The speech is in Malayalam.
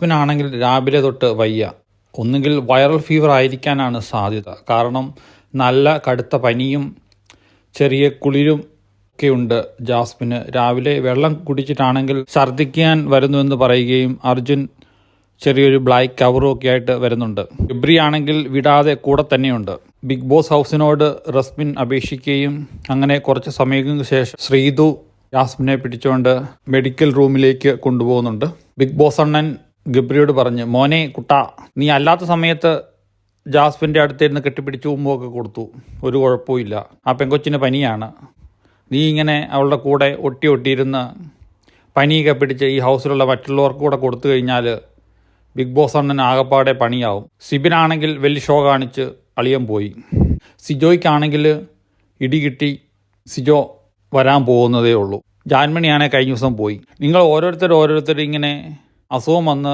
ജാസ്മിൻ ആണെങ്കിൽ രാവിലെ തൊട്ട് വയ്യ. ഒന്നുകിൽ വൈറൽ ഫീവർ ആയിരിക്കാനാണ് സാധ്യത. കാരണം നല്ല കടുത്ത പനിയും ചെറിയ കുളിരും ഒക്കെയുണ്ട് ജാസ്മിന്. രാവിലെ വെള്ളം കുടിച്ചിട്ടാണെങ്കിൽ ഛർദ്ദിക്കാൻ വരുന്നുവെന്ന് പറയുകയും അർജുൻ ചെറിയൊരു ബ്ലാക്ക് കവറും ഒക്കെ ആയിട്ട് വരുന്നുണ്ട്. ഗബ്രി ആണെങ്കിൽ വിടാതെ കൂടെ തന്നെയുണ്ട്. ബിഗ് ബോസ് ഹൗസിനോട് റസ്മിൻ അപേക്ഷിക്കുകയും അങ്ങനെ കുറച്ച് സമയങ്ങൾക്ക് ശേഷം ശ്രീതു ജാസ്മിനെ പിടിച്ചുകൊണ്ട് മെഡിക്കൽ റൂമിലേക്ക് കൊണ്ടുപോകുന്നുണ്ട്. ബിഗ് ബോസ് അണ്ണൻ ഗബ്രിയോട് പറഞ്ഞ്, മോനെ കുട്ടാ, നീ അല്ലാത്ത സമയത്ത് ജാസ്മിൻ്റെ അടുത്തിരുന്ന് കെട്ടിപ്പിടിച്ച് ഉമ്മൊക്കെ കൊടുത്തു, ഒരു കുഴപ്പമില്ല. ആ പെങ്കൊച്ചിന് പനിയാണ്. നീ ഇങ്ങനെ അവളുടെ കൂടെ ഒട്ടിയിരുന്ന് പനിയൊക്കെ പിടിച്ച് ഈ ഹൗസിലുള്ള മറ്റുള്ളവർക്ക് കൂടെ കൊടുത്തു കഴിഞ്ഞാൽ ബിഗ് ബോസ് അണ്ണൻ ആകപ്പാടെ പണിയാവും. സിബിനാണെങ്കിൽ വലിയ ഷോ കാണിച്ച് അളിയൻ പോയി. സിജോയ്ക്കാണെങ്കിൽ ഇടി കിട്ടി, സിജോ വരാൻ പോകുന്നതേ ഉള്ളൂ. ജാൻമണിയാണെങ്കിൽ കഴിഞ്ഞ ദിവസം പോയി. നിങ്ങൾ ഓരോരുത്തർ ഇങ്ങനെ അസുഖം വന്ന്